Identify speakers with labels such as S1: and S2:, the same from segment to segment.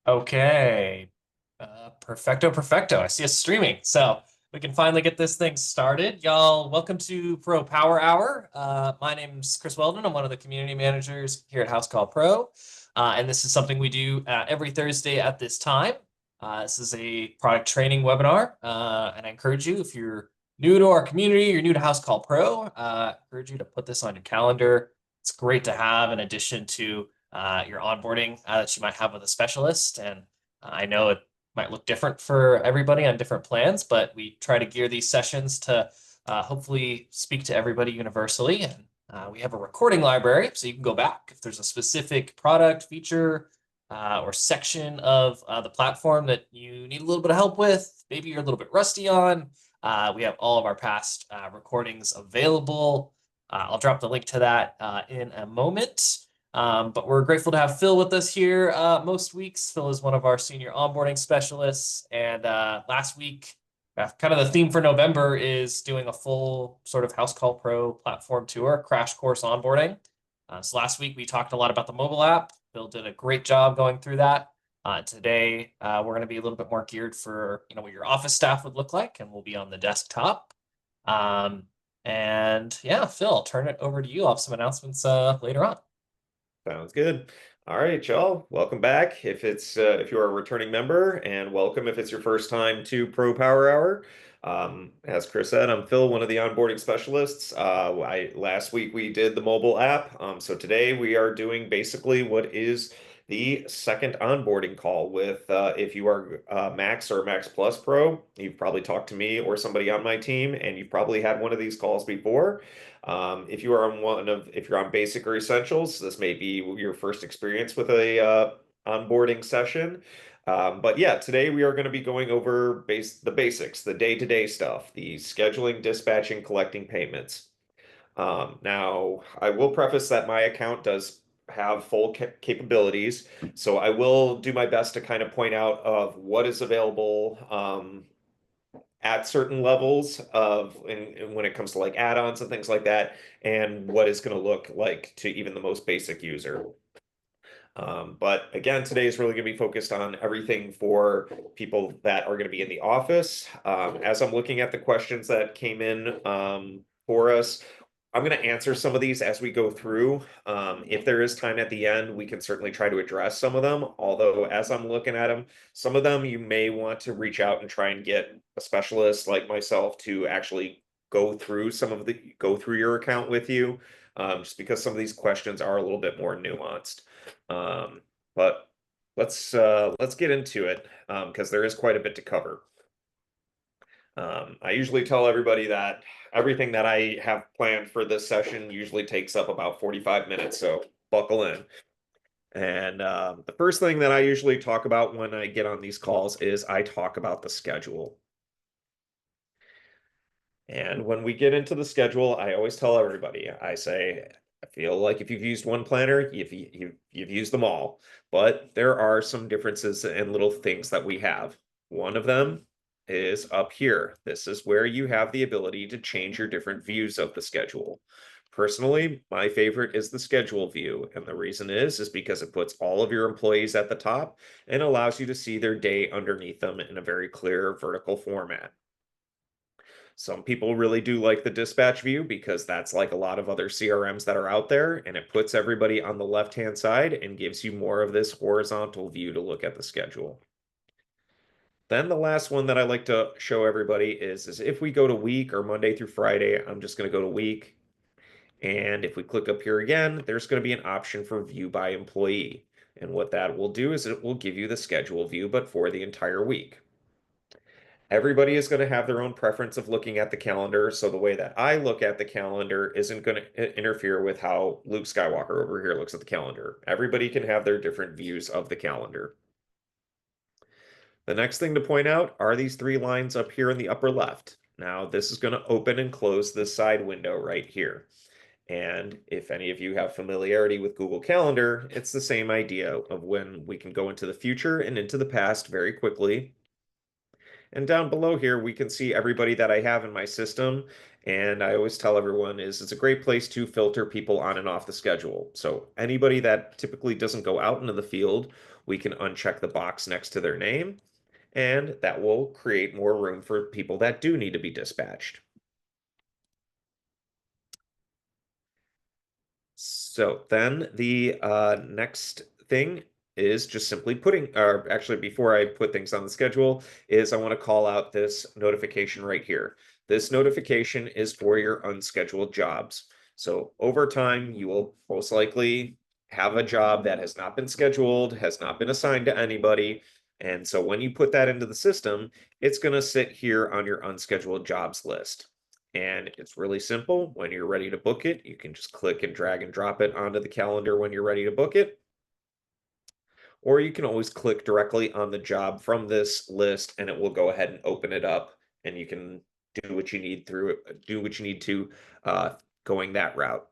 S1: Okay. Perfecto, perfecto. I see us streaming. So we can finally get this thing started. Y'all, welcome to Pro Power Hour. My name's Chris Weldon. I'm one of the community managers here at House Call Pro. And this is something we do every Thursday at this time. This is a product training webinar. And I encourage you, if you're new to our community, you're new to House Call Pro, I encourage you to put this on your calendar. It's great to have in addition to your onboarding that you might have with a specialist. And I know it might look different for everybody on different plans, but we try to gear these sessions to hopefully speak to everybody universally. And we have a recording library, so you can go back if there's a specific product, feature, or section of the platform that you need a little bit of help with, maybe you're a little bit rusty on. We have all of our past recordings available. I'll drop the link to that in a moment. But we're grateful to have Phil with us here most weeks. Phil is one of our senior onboarding specialists. And last week, kind of the theme for November is doing a full sort of House Call Pro platform tour, crash course onboarding. So last week, we talked a lot about the mobile app. Phil did a great job going through that. Today, we're going to be a little bit more geared for what your office staff would look like, and we'll be on the desktop. And yeah, Phil, I'll turn it over to you. I'll have some announcements later on.
S2: Sounds good. All right, y'all. Welcome back. If you're a returning member, and welcome if it's your first time to Pro Power Hour. As Chris said, I'm Phil, one of the onboarding specialists. Last week we did the mobile app. So today we are doing basically what is the second onboarding call with if you are Max or Max Plus Pro. You've probably talked to me or somebody on my team, and you've probably had one of these calls before. If you're on basic or essentials, this may be your first experience with a onboarding session. But yeah, today we are going to be going over the basics, the day-to-day stuff, the scheduling, dispatching, collecting payments. Now, I will preface that my account does have full capabilities, so I will do my best to kind of point out of what is available at certain levels when it comes to like add-ons and things like that, and what it's going to look like to even the most basic user. But again, today is really going to be focused on everything for people that are going to be in the office. As I'm looking at the questions that came in for us, I'm going to answer some of these as we go through. If there is time at the end, we can certainly try to address some of them. Although, as I'm looking at them, some of them you may want to reach out and try and get a specialist like myself to actually go through your account with you, just because some of these questions are a little bit more nuanced. But let's get into it because there is quite a bit to cover. I usually tell everybody that everything that I have planned for this session usually takes up about 45 minutes, so buckle in. And the first thing that I usually talk about when I get on these calls is I talk about the schedule. And when we get into the schedule, I always tell everybody, I say, I feel like if you've used one planner, you've used them all. But there are some differences and little things that we have. One of them is up here. This is where you have the ability to change your different views of the schedule. Personally, my favorite is the schedule view, and the reason is because it puts all of your employees at the top and allows you to see their day underneath them in a very clear vertical format. Some people really do like the dispatch view because that's like a lot of other CRMs that are out there, and it puts everybody on the left-hand side and gives you more of this horizontal view to look at the schedule. Then the last one that I like to show everybody is if we go to week or Monday through Friday, I'm just going to go to week. And if we click up here again, there's going to be an option for view by employee. And what that will do is it will give you the schedule view, but for the entire week. Everybody is going to have their own preference of looking at the calendar. So the way that I look at the calendar isn't going to interfere with how Luke Skywalker over here looks at the calendar. Everybody can have their different views of the calendar. The next thing to point out are these three lines up here in the upper left. Now, this is going to open and close this side window right here. And if any of you have familiarity with Google Calendar, it's the same idea of when we can go into the future and into the past very quickly. And down below here, we can see everybody that I have in my system. And I always tell everyone it's a great place to filter people on and off the schedule. So anybody that typically doesn't go out into the field we can uncheck the box next to their name, and that will create more room for people that do need to be dispatched. So then the next thing is just simply putting, or actually before I put things on the schedule, is I want to call out this notification right here. This notification is for your unscheduled jobs. So over time, you will most likely have a job that has not been scheduled, has not been assigned to anybody. And so when you put that into the system, it's going to sit here on your unscheduled jobs list. And it's really simple. When you're ready to book it, you can just click and drag and drop it onto the calendar when you're ready to book it. Or you can always click directly on the job from this list and it will go ahead and open it up and you can do what you need to going that route.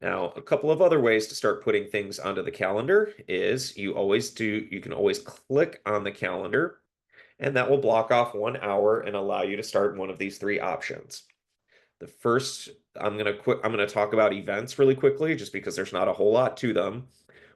S2: Now, a couple of other ways to start putting things onto the calendar is you can always click on the calendar and that will block off 1 hour and allow you to start one of these three options. The first, I'm gonna talk about events really quickly, just because there's not a whole lot to them.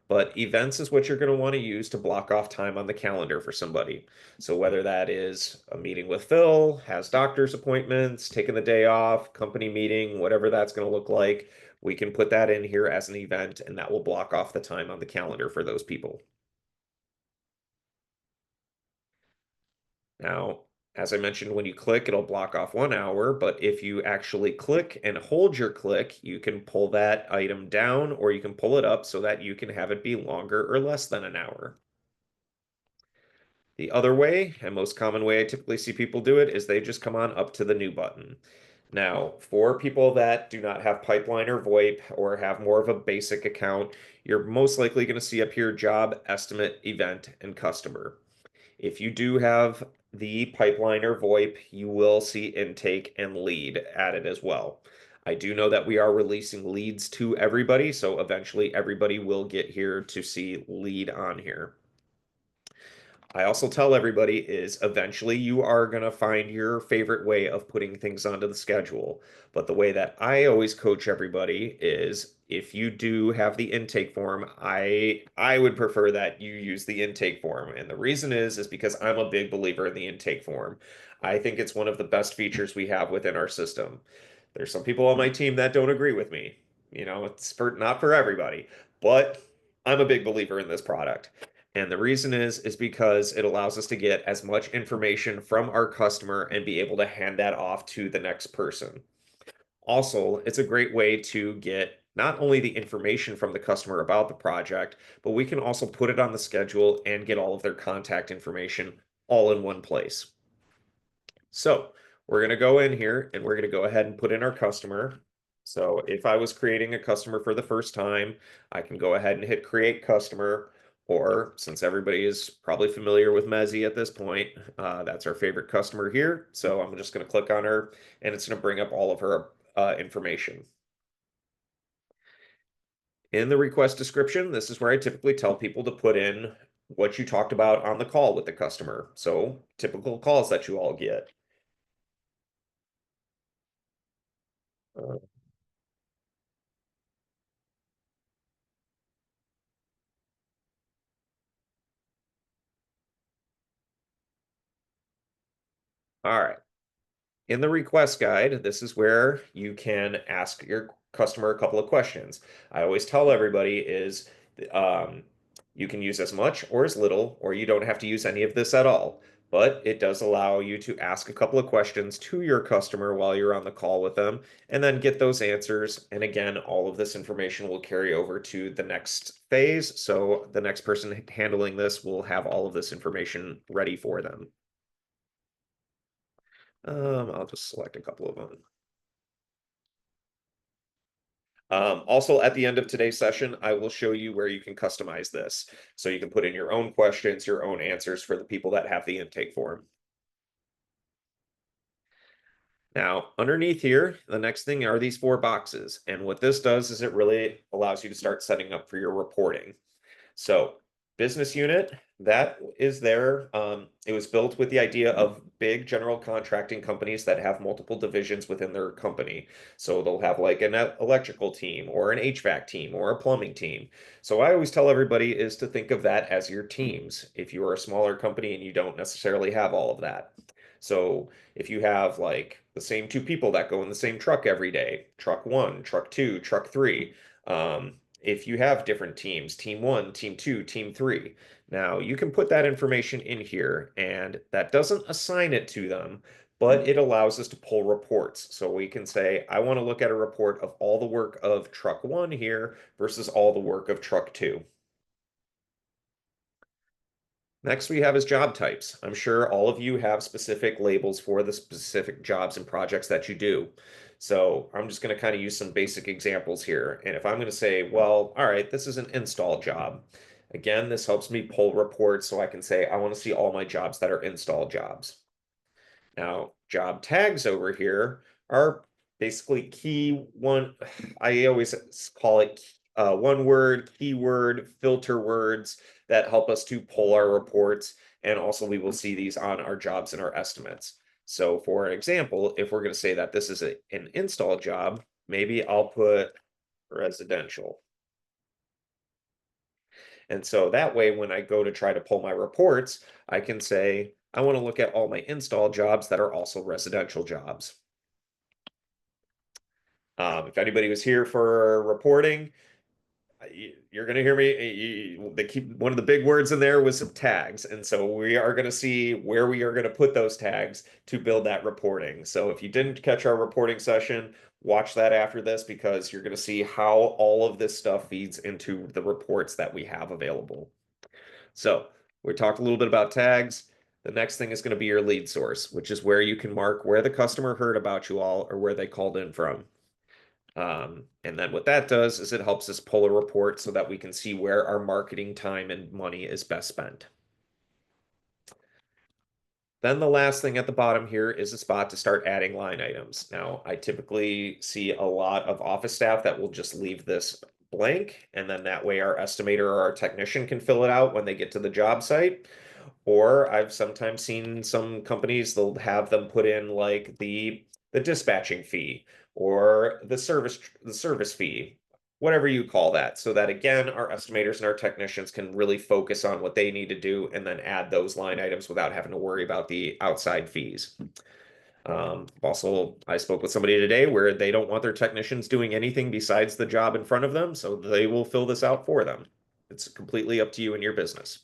S2: But events is what you're going to want to use to block off time on the calendar for somebody. So whether that is a meeting with Phil, has doctor's appointments, taking the day off, company meeting, whatever that's going to look like, we can put that in here as an event, and that will block off the time on the calendar for those people. Now, as I mentioned, when you click, it'll block off 1 hour, but if you actually click and hold your click, you can pull that item down or you can pull it up so that you can have it be longer or less than an hour. The other way, and most common way I typically see people do it, is they just come on up to the new button. Now, for people that do not have Pipeline or VoIP or have more of a basic account, you're most likely going to see up here job, estimate, event, and customer. If you do have the Pipeline or VoIP, you will see intake and lead added as well. I do know that we are releasing leads to everybody, so eventually everybody will get here to see lead on here. I also tell everybody is eventually you are going to find your favorite way of putting things onto the schedule. But the way that I always coach everybody is if you do have the intake form, I would prefer that you use the intake form. And the reason is because I'm a big believer in the intake form. I think it's one of the best features we have within our system. There's some people on my team that don't agree with me. You know, it's for not for everybody, but I'm a big believer in this product. And the reason is because it allows us to get as much information from our customer and be able to hand that off to the next person. Also, it's a great way to get not only the information from the customer about the project, but we can also put it on the schedule and get all of their contact information all in one place. So we're going to go in here and we're going to go ahead and put in our customer. So if I was creating a customer for the first time, I can go ahead and hit create customer. Or since everybody is probably familiar with Mezzi at this point, that's our favorite customer here. So I'm just going to click on her and it's going to bring up all of her information. In the request description, this is where I typically tell people to put in what you talked about on the call with the customer. So typical calls that you all get. Uh, all right. In the request guide, this is where you can ask your customer a couple of questions. I always tell everybody is um, you can use as much or as little, or you don't have to use any of this at all. But it does allow you to ask a couple of questions to your customer while you're on the call with them and then get those answers. And again, all of this information will carry over to the next phase. So the next person handling this will have all of this information ready for them. I'll just select a couple of them. Also, at the end of today's session, I will show you where you can customize this. So you can put in your own questions, your own answers for the people that have the intake form. Now, underneath here, the next thing are these 4 boxes. And what this does is it really allows you to start setting up for your reporting. So Business unit, that is there. It was built with the idea of big general contracting companies that have multiple divisions within their company. So they'll have like an electrical team or an HVAC team or a plumbing team. So I always tell everybody is to think of that as your teams if you are a smaller company and you don't necessarily have all of that. So if you have like the same two people that go in the same truck every day, truck one, truck two, truck three, if you have different teams, team one, team two, team three, now you can put that information in here and that doesn't assign it to them, but it allows us to pull reports. So we can say, I want to look at a report of all the work of truck one here versus all the work of truck two. Next, we have is job types. I'm sure all of you have specific labels for the specific jobs and projects that you do. So I'm just going to kind of use some basic examples here. And if I'm going to say, well, all right, this is an install job. Again, this helps me pull reports so I can say, I want to see all my jobs that are install jobs. Now, job tags over here are basically key one. I always call it one word, keyword, filter words that help us to pull our reports. And also we will see these on our jobs and our estimates. So for example, if we're going to say that this is an install job, maybe I'll put residential. And so that way, when I go to try to pull my reports, I can say, I want to look at all my install jobs that are also residential jobs. If anybody was here for reporting, you're going to hear me. They keep one of the big words in there was some tags. And so we are going to see where we are going to put those tags to build that reporting. So if you didn't catch our reporting session, watch that after this because you're going to see how all of this stuff feeds into the reports that we have available. So we talked a little bit about tags. The next thing is going to be your lead source, which is where you can mark where the customer heard about you all or where they called in from. And then what that does is it helps us pull a report so that we can see where our marketing time and money is best spent. Then the last thing at the bottom here is a spot to start adding line items. Now, I typically see a lot of office staff that will just leave this blank, and then that way our estimator or our technician can fill it out when they get to the job site. Or I've sometimes seen some companies, they'll have them put in like the dispatching fee or the service fee, whatever you call that, so that again, our estimators and our technicians can really focus on what they need to do and then add those line items without having to worry about the outside fees. Also, I spoke with somebody today where they don't want their technicians doing anything besides the job in front of them, so they will fill this out for them. It's completely up to you and your business.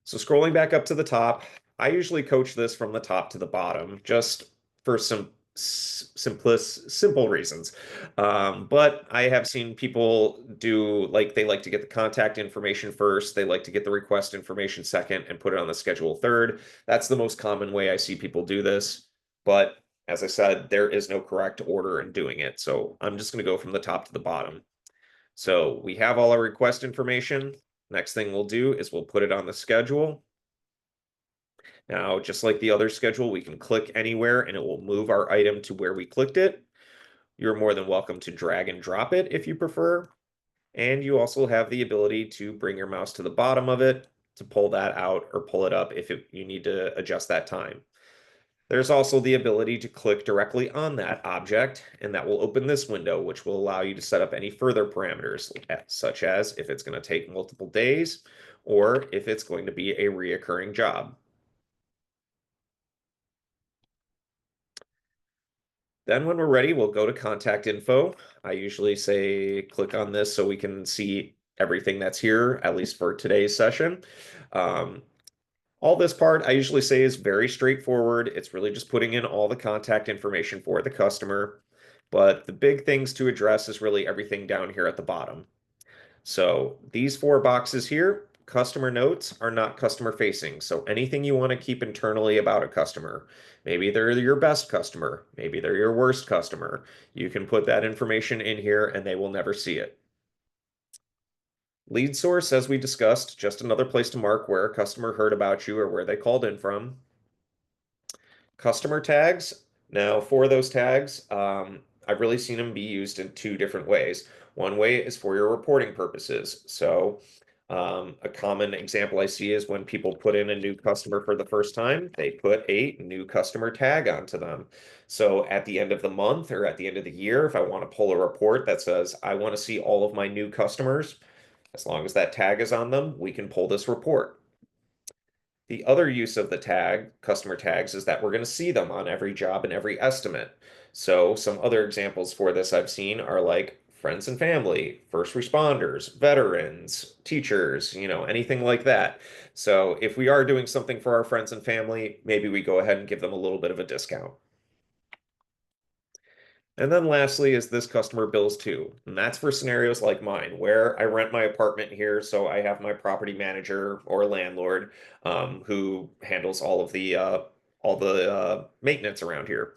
S2: So scrolling back up to the top, I usually coach this from the top to the bottom, just for some simple reasons. But I have seen people do like they like to get the contact information first, they like to get the request information second, and put it on the schedule third. That's the most common way I see people do this. But as I said, there is no correct order in doing it. So I'm just going to go from the top to the bottom. So we have all our request information. Next thing we'll do is we'll put it on the schedule. Now, just like the other schedule, we can click anywhere and it will move our item to where we clicked it. You're more than welcome to drag and drop it if you prefer. And you also have the ability to bring your mouse to the bottom of it to pull that out or pull it up if you need to adjust that time. There's also the ability to click directly on that object, and that will open this window, which will allow you to set up any further parameters, such as if it's going to take multiple days or if it's going to be a reoccurring job. Then when we're ready, we'll go to contact info. I usually say click on this so we can see everything that's here, at least for today's session. Um, all this part I usually say is very straightforward. It's really just putting in all the contact information for the customer. But the big things to address is really everything down here at the bottom. So these four boxes here, customer notes are not customer facing. So anything you want to keep internally about a customer, maybe they're your best customer, maybe they're your worst customer, you can put that information in here and they will never see it. Lead source, as we discussed, just another place to mark where a customer heard about you or where they called in from. Customer tags. Now, for those tags, I've really seen them be used in two different ways. One way is for your reporting purposes. So a common example I see is when people put in a new customer for the first time, they put a new customer tag onto them. So at the end of the month or at the end of the year, if I want to pull a report that says, I want to see all of my new customers, as long as that tag is on them, we can pull this report. The other use of the tag, customer tags, is that we're going to see them on every job and every estimate. So some other examples for this I've seen are like friends and family, first responders, veterans, teachers, anything like that. So if we are doing something for our friends and family, maybe we go ahead and give them a little bit of a discount. And then lastly is this customer bills too. And that's for scenarios like mine, where I rent my apartment here. So I have my property manager or landlord who handles all the maintenance around here.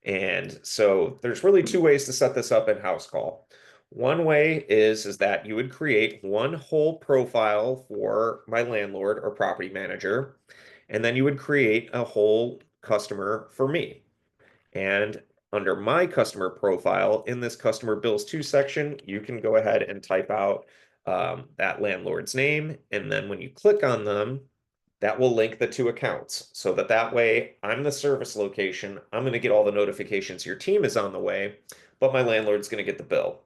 S2: And so there's really two ways to set this up in House Call. One way is that you would create one whole profile for my landlord or property manager, and then you would create a whole customer for me. And under my customer profile, in this customer bills to section, you can go ahead and type out that landlord's name. And then when you click on them, that will link the two accounts so that way I'm the service location. I'm going to get all the notifications your team is on the way, but my landlord's going to get the bill.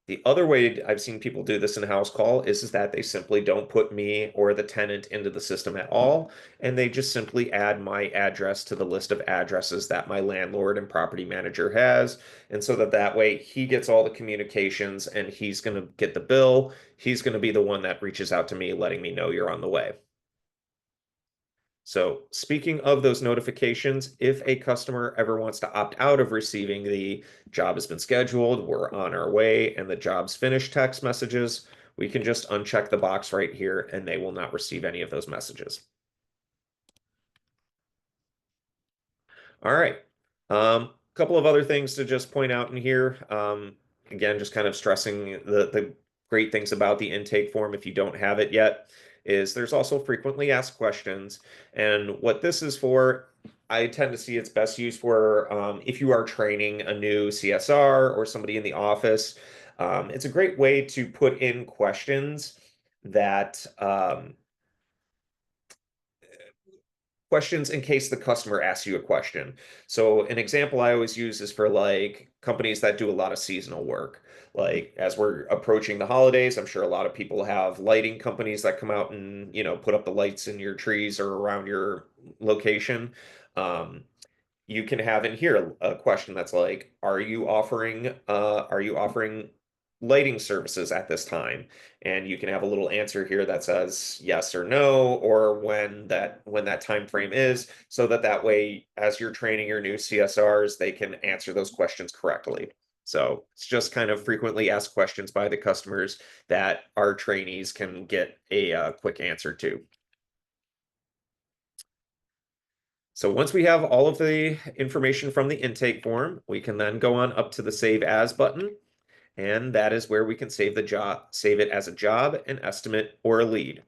S2: The other way I've seen people do this in house call is that they simply don't put me or the tenant into the system at all, and they just simply add my address to the list of addresses that my landlord and property manager has. And so that way he gets all the communications and he's going to get the bill. He's going to be the one that reaches out to me, letting me know you're on the way. So speaking of those notifications, if a customer ever wants to opt out of receiving the job has been scheduled, we're on our way, and the job's finished text messages, we can just uncheck the box right here and they will not receive any of those messages. All right. Couple of other things to just point out in here. Again, just kind of stressing the great things about the intake form if you don't have it yet, is there's also frequently asked questions. And what this is for, I tend to see it's best used for if you are training a new CSR or somebody in the office. It's a great way to put in questions that questions in case the customer asks you a question. So an example I always use is for like companies that do a lot of seasonal work. Like as we're approaching the holidays, I'm sure a lot of people have lighting companies that come out and, put up the lights in your trees or around your location. Um, you can have in here a question that's like, are you offering lighting services at this time? And you can have a little answer here that says yes or no, or when that time frame is, so that way, as you're training your new CSRs, they can answer those questions correctly. So it's just kind of frequently asked questions by the customers that our trainees can get a quick answer to. So once we have all of the information from the intake form, we can then go on up to the Save As button, and that is where we can save the job, save it as a job, an estimate, or a lead.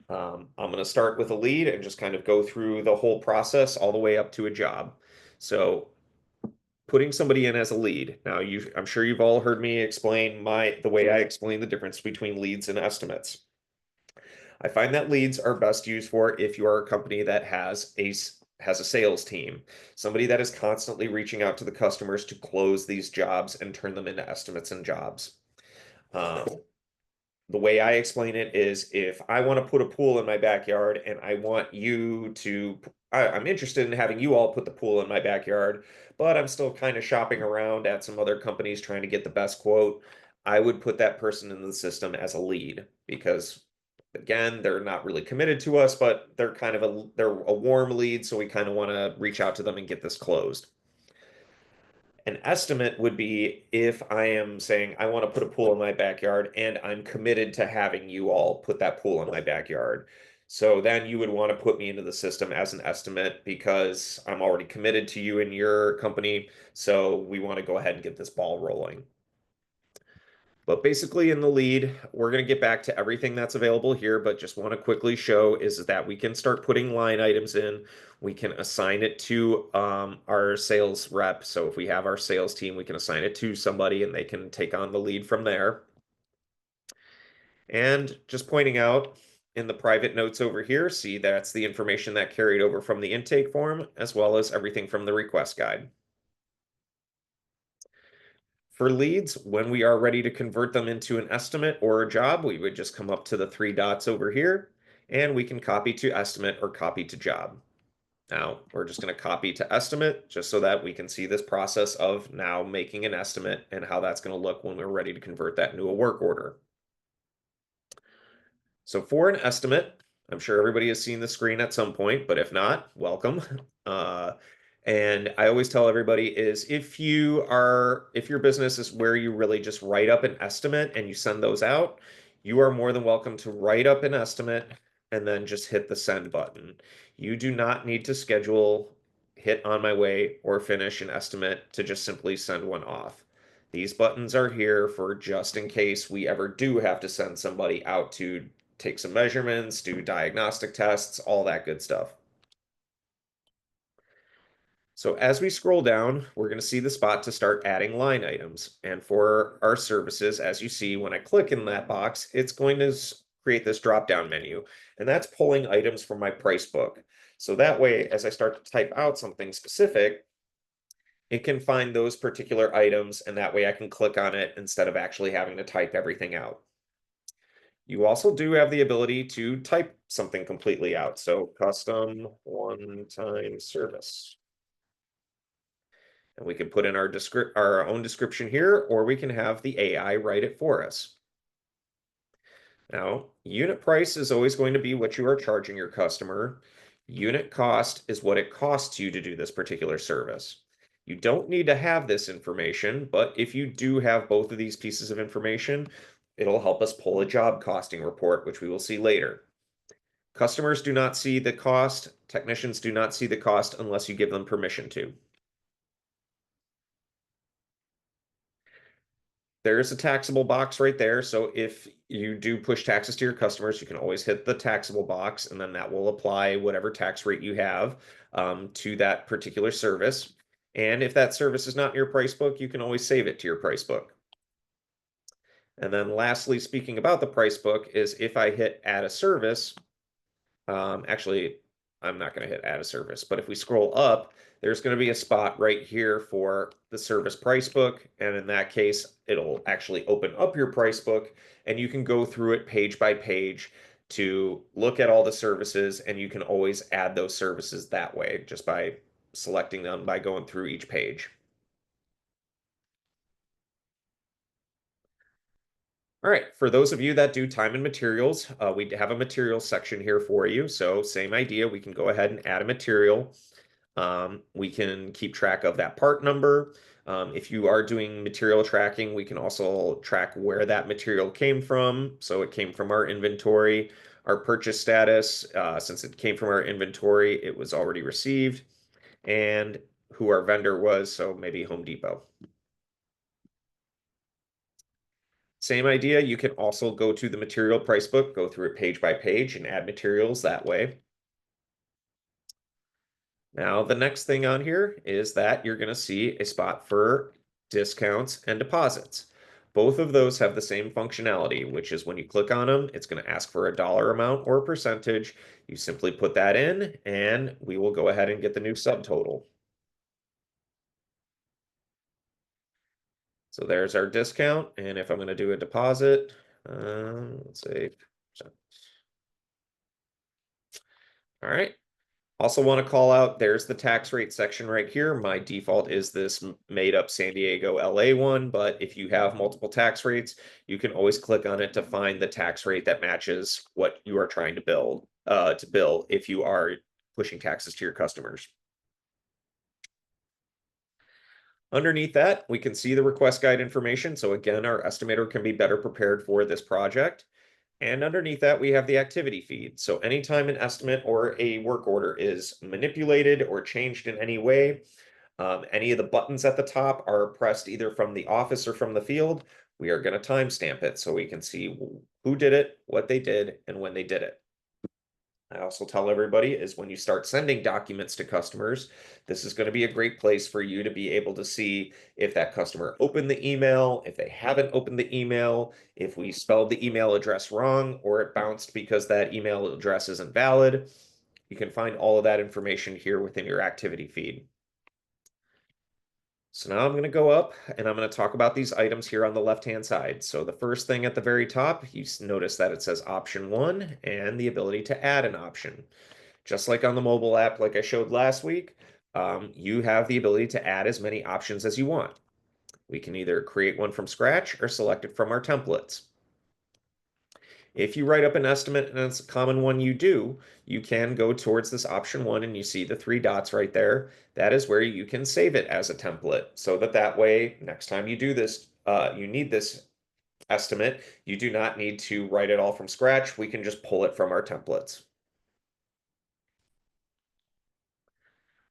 S2: I'm going to start with a lead and just kind of go through the whole process all the way up to a job. So putting somebody in as a lead. Now, I'm sure you've all heard me explain the way I explain the difference between leads and estimates. I find that leads are best used for if you are a company that has a sales team, somebody that is constantly reaching out to the customers to close these jobs and turn them into estimates and jobs. Um, the way I explain it is if I want to put a pool in my backyard and I'm interested in having you all put the pool in my backyard, but I'm still kind of shopping around at some other companies trying to get the best quote. I would put that person in the system as a lead because again, they're not really committed to us, but they're a warm lead, so we kind of want to reach out to them and get this closed. An estimate would be if I am saying I want to put a pool in my backyard and I'm committed to having you all put that pool in my backyard. So then you would want to put me into the system as an estimate because I'm already committed to you and your company. So we want to go ahead and get this ball rolling. But basically in the lead, we're going to get back to everything that's available here, but just want to quickly show is that we can start putting line items in. We can assign it to our sales rep. So if we have our sales team, we can assign it to somebody and they can take on the lead from there. And just pointing out in the private notes over here, see that's the information that carried over from the intake form, as well as everything from the request guide. For leads, when we are ready to convert them into an estimate or a job, we would just come up to the three dots over here, and we can copy to estimate or copy to job. Now, we're just going to copy to estimate just so that we can see this process of now making an estimate and how that's going to look when we're ready to convert that into a work order. So for an estimate, I'm sure everybody has seen the screen at some point, but if not, welcome. And I always tell everybody is if your business is where you really just write up an estimate and you send those out, you are more than welcome to write up an estimate and then just hit the send button. You do not need to schedule, hit on my way, or finish an estimate to just simply send one off. These buttons are here for just in case we ever do have to send somebody out to take some measurements, do diagnostic tests, all that good stuff. So as we scroll down, we're going to see the spot to start adding line items. And for our services, as you see, when I click in that box, it's going to create this drop-down menu. And that's pulling items from my price book. So that way, as I start to type out something specific, it can find those particular items, and that way I can click on it instead of actually having to type everything out. You also do have the ability to type something completely out. So custom one-time service. And we can put in our own description here, or we can have the AI write it for us. Now, unit price is always going to be what you are charging your customer. Unit cost is what it costs you to do this particular service. You don't need to have this information, but if you do have both of these pieces of information, it'll help us pull a job costing report, which we will see later. Customers do not see the cost. Technicians do not see the cost unless you give them permission to. There's a taxable box right there. So if you do push taxes to your customers, you can always hit the taxable box, and then that will apply whatever tax rate you have to that particular service. And if that service is not in your price book, you can always save it to your price book. And then lastly, speaking about the price book, is if I hit add a service, actually, I'm not going to hit add a service, but if we scroll up, there's going to be a spot right here for the service price book. And in that case, it'll actually open up your price book and you can go through it page by page to look at all the services, and you can always add those services that way just by selecting them by going through each page. All right, for those of you that do time and materials, we have a materials section here for you. So same idea, we can go ahead and add a material. We can keep track of that part number. If you are doing material tracking, we can also track where that material came from. So it came from our inventory, our purchase status, since it came from our inventory, it was already received, and who our vendor was, so maybe Home Depot. Same idea, you can also go to the material price book, go through it page by page and add materials that way. Now, the next thing on here is that you're going to see a spot for discounts and deposits. Both of those have the same functionality, which is when you click on them, it's going to ask for a dollar amount or a percentage. You simply put that in, and we will go ahead and get the new subtotal. So there's our discount, and if I'm going to do a deposit, let's say, all right. Also want to call out, there's the tax rate section right here. My default is this made up San Diego, LA one, but if you have multiple tax rates, you can always click on it to find the tax rate that matches what you are trying to bill if you are pushing taxes to your customers. Underneath that, we can see the request guide information. So again, our estimator can be better prepared for this project. And underneath that, we have the activity feed. So anytime an estimate or a work order is manipulated or changed in any way, any of the buttons at the top are pressed either from the office or from the field. We are going to timestamp it so we can see who did it, what they did, and when they did it. I also tell everybody is when you start sending documents to customers, this is going to be a great place for you to be able to see if that customer opened the email, if they haven't opened the email, if we spelled the email address wrong, or it bounced because that email address isn't valid. You can find all of that information here within your activity feed. So now I'm going to go up and I'm going to talk about these items here on the left-hand side. So the first thing at the very top, you notice that it says option 1 and the ability to add an option. Just like on the mobile app, like I showed last week, you have the ability to add as many options as you want. We can either create one from scratch or select it from our templates. If you write up an estimate and it's a common one you do, you can go towards this option 1 and you see the 3 dots right there. That is where you can save it as a template so that way, next time you do this, you need this estimate, you do not need to write it all from scratch. We can just pull it from our templates.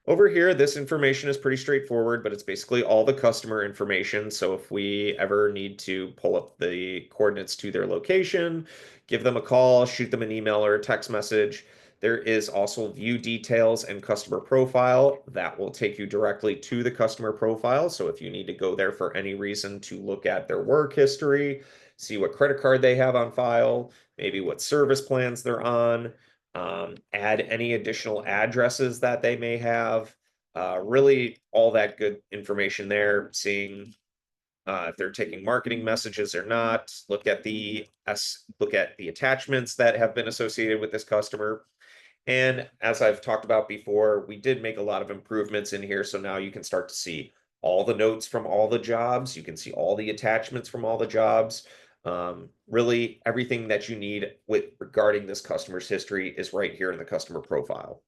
S2: Over here, this information is pretty straightforward, but it's basically all the customer information. So if we ever need to pull up the coordinates to their location, give them a call, shoot them an email or a text message. There is also view details and customer profile that will take you directly to the customer profile. So if you need to go there for any reason to look at their work history, see what credit card they have on file, maybe what service plans they're on, add any additional addresses that they may have. Really, all that good information there. Seeing if they're taking marketing messages or not. Look at the attachments that have been associated with this customer. And as I've talked about before, we did make a lot of improvements in here. So now you can start to see all the notes from all the jobs. You can see all the attachments from all the jobs. Really, everything that you need with regarding this customer's history is right here in the customer profile.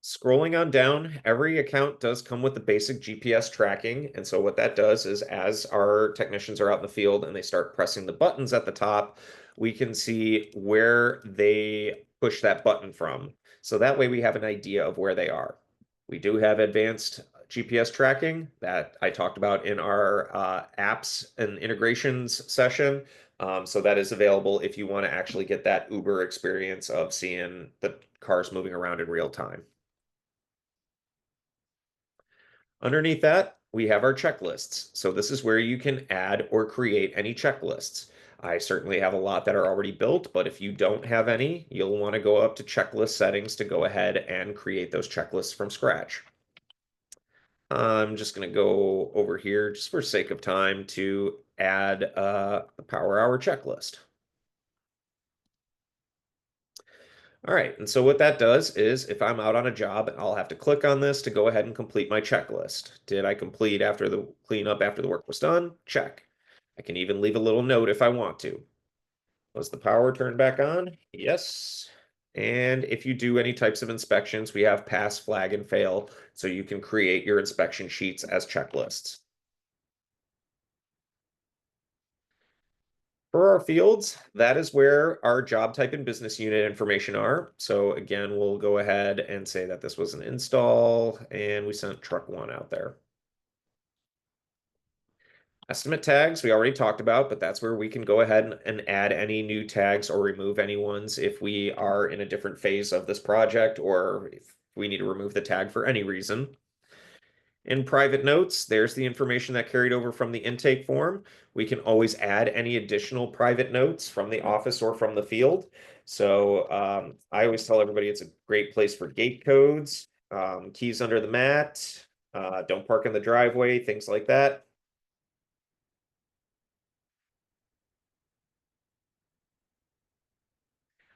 S2: Scrolling on down, every account does come with the basic GPS tracking. And so what that does is as our technicians are out in the field and they start pressing the buttons at the top, we can see where they push that button from. So that way we have an idea of where they are. We do have advanced GPS tracking that I talked about in our apps and integrations session. So that is available if you want to actually get that Uber experience of seeing the cars moving around in real time. Underneath that, we have our checklists. So this is where you can add or create any checklists. I certainly have a lot that are already built, but if you don't have any, you'll want to go up to checklist settings to go ahead and create those checklists from scratch. I'm just going to go over here just for sake of time to add a Power Hour checklist. All right, and so what that does is if I'm out on a job, I'll have to click on this to go ahead and complete my checklist. Did I complete after the cleanup after the work was done? Check. I can even leave a little note if I want to. Was the power turned back on? Yes. And if you do any types of inspections, we have pass, flag, and fail, so you can create your inspection sheets as checklists. For our fields, that is where our job type and business unit information are. So again, we'll go ahead and say that this was an install and we sent truck 1 out there. Estimate tags we already talked about, but that's where we can go ahead and add any new tags or remove any ones if we are in a different phase of this project or if we need to remove the tag for any reason. In private notes, there's the information that carried over from the intake form. We can always add any additional private notes from the office or from the field. So I always tell everybody it's a great place for gate codes, keys under the mat, don't park in the driveway, things like that.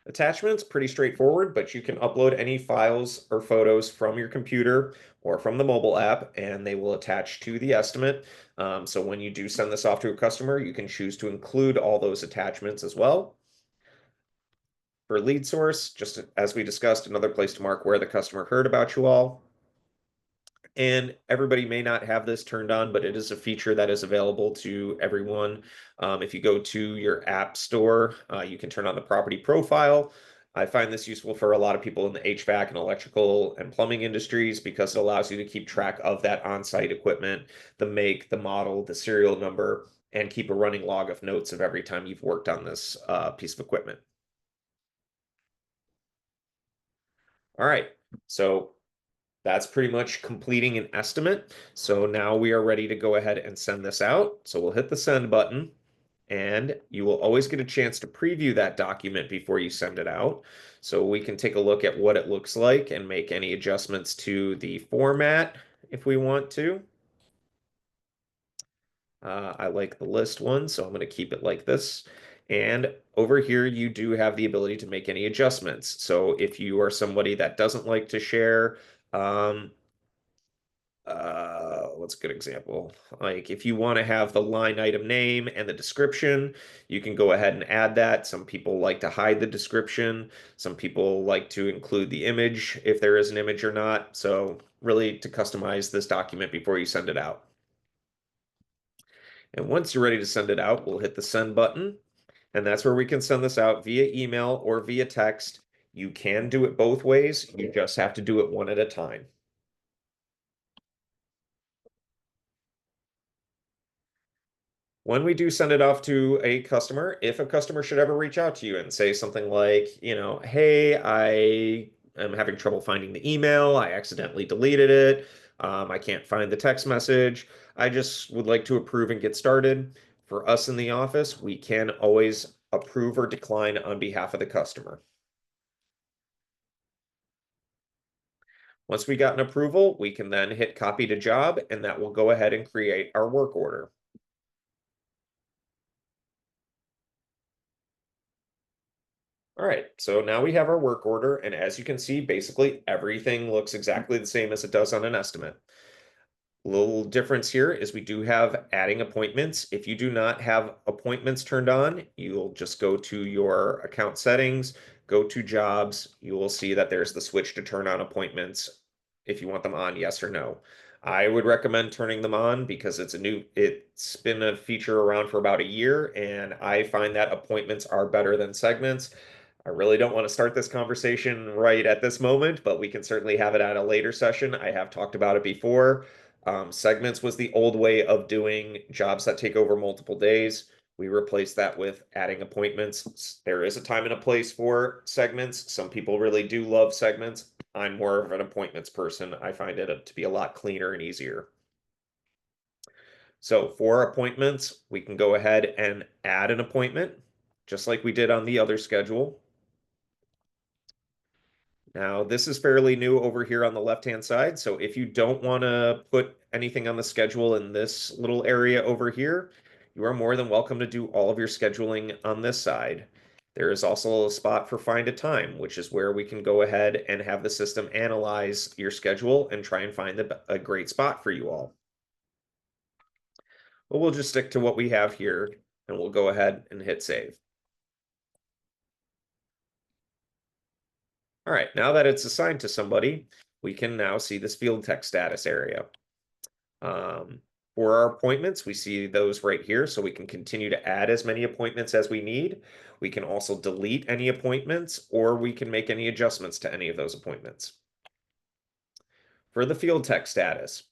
S2: Attachments, pretty straightforward, but you can upload any files or photos from your computer or from the mobile app, and they will attach to the estimate. So when you do send this off to a customer, you can choose to include all those attachments as well. For lead source, just as we discussed, another place to mark where the customer heard about you all. And everybody may not have this turned on, but it is a feature that is available to everyone. If you go to your app store, you can turn on the property profile. I find this useful for a lot of people in the HVAC and electrical and plumbing industries because it allows you to keep track of that on-site equipment, the make, the model, the serial number, and keep a running log of notes of every time you've worked on this piece of equipment. All right, so that's pretty much completing an estimate. So now we are ready to go ahead and send this out. So we'll hit the send button, and you will always get a chance to preview that document before you send it out. So we can take a look at what it looks like and make any adjustments to the format if we want to. I like the list one, so I'm going to keep it like this. And over here, you do have the ability to make any adjustments. So if you are somebody that doesn't like to share, um, what's a good example? Like if you want to have the line item name and the description, you can go ahead and add that. Some people like to hide the description. Some people like to include the image if there is an image or not. So really to customize this document before you send it out. And once you're ready to send it out, we'll hit the send button. And that's where we can send this out via email or via text. You can do it both ways. You just have to do it one at a time. When we do send it off to a customer, if a customer should ever reach out to you and say something like, hey, I am having trouble finding the email, I accidentally deleted it, I can't find the text message, I just would like to approve and get started. For us in the office, we can always approve or decline on behalf of the customer. Once we got an approval, we can then hit copy to job, and that will go ahead and create our work order. All right, so now we have our work order, and as you can see, basically everything looks exactly the same as it does on an estimate. Little difference here is we do have adding appointments. If you do not have appointments turned on, you'll just go to your account settings, go to jobs. You will see that there's the switch to turn on appointments if you want them on, yes or no. I would recommend turning them on because it's been a feature around for about a year, and I find that appointments are better than segments. I really don't want to start this conversation right at this moment, but we can certainly have it at a later session. I have talked about it before. Segments was the old way of doing jobs that take over multiple days. We replaced that with adding appointments. There is a time and a place for segments. Some people really do love segments. I'm more of an appointments person. I find it to be a lot cleaner and easier. So for appointments, we can go ahead and add an appointment, just like we did on the other schedule. Now, this is fairly new over here on the left-hand side, so if you don't want to put anything on the schedule in this little area over here, you are more than welcome to do all of your scheduling on this side. There is also a spot for find a time, which is where we can go ahead and have the system analyze your schedule and try and find a great spot for you all. But we'll just stick to what we have here, and we'll go ahead and hit save. All right, now that it's assigned to somebody, we can now see this field text status area. For our appointments, we see those right here, so we can continue to add as many appointments as we need. We can also delete any appointments, or we can make any adjustments to any of those appointments. For the field tech status,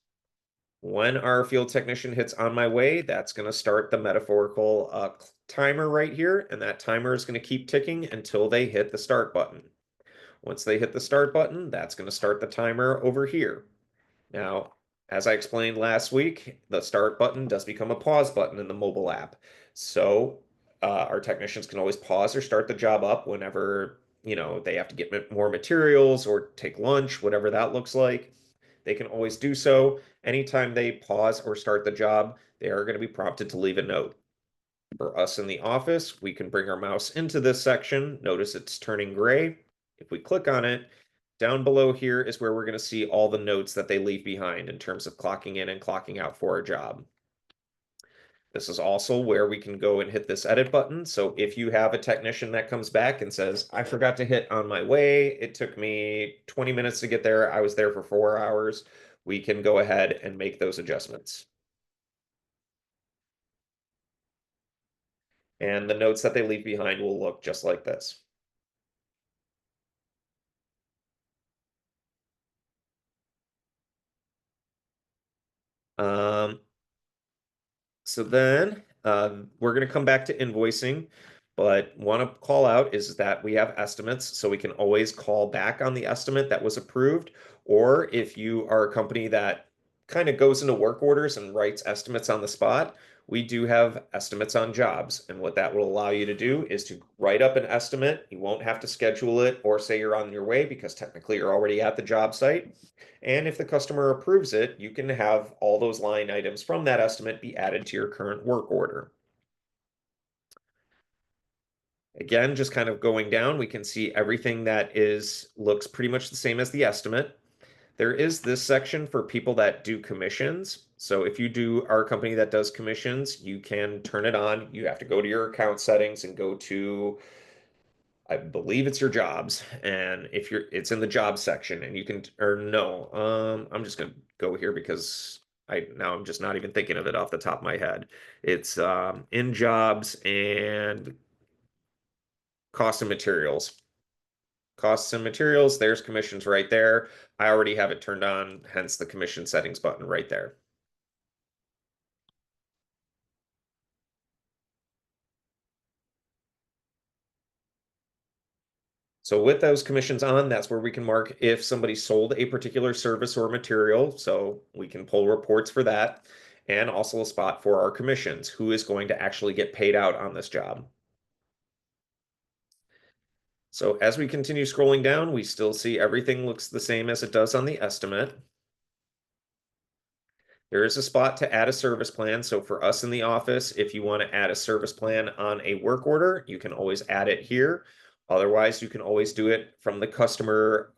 S2: when our field technician hits on my way, that's going to start the metaphorical timer right here, and that timer is going to keep ticking until they hit the start button. Once they hit the start button, that's going to start the timer over here. Now, as I explained last week, the start button does become a pause button in the mobile app. So our technicians can always pause or start the job up whenever, they have to get more materials or take lunch, whatever that looks like. They can always do so. Anytime they pause or start the job, they are going to be prompted to leave a note. For us in the office, we can bring our mouse into this section. Notice it's turning gray. If we click on it, down below here is where we're going to see all the notes that they leave behind in terms of clocking in and clocking out for a job. This is also where we can go and hit this edit button. So if you have a technician that comes back and says, I forgot to hit on my way, it took me 20 minutes to get there, I was there for 4 hours, we can go ahead and make those adjustments. And the notes that they leave behind will look just like this. Um, so then we're going to come back to invoicing, but want to call out is that we have estimates, so we can always call back on the estimate that was approved. Or if you are a company that kind of goes into work orders and writes estimates on the spot, we do have estimates on jobs. And what that will allow you to do is to write up an estimate. You won't have to schedule it or say you're on your way because technically you're already at the job site. And if the customer approves it, you can have all those line items from that estimate be added to your current work order. Again, just kind of going down, we can see everything that looks pretty much the same as the estimate. There is this section for people that do commissions. So if are a company that does commissions, you can turn it on. You have to go to your account settings and go to, I believe it's your jobs. And if it's in the job section and you can, or no, I'm just gonna go here because I'm just not even thinking of it off the top of my head. It's in jobs and cost of materials. Costs and materials, there's commissions right there. I already have it turned on, hence the commission settings button right there. So with those commissions on, that's where we can mark if somebody sold a particular service or material. So we can pull reports for that, and also a spot for our commissions. Who is going to actually get paid out on this job? So as we continue scrolling down, we still see everything looks the same as it does on the estimate. There is a spot to add a service plan. So for us in the office, if you want to add a service plan on a work order, you can always add it here. Otherwise, you can always do it from the customer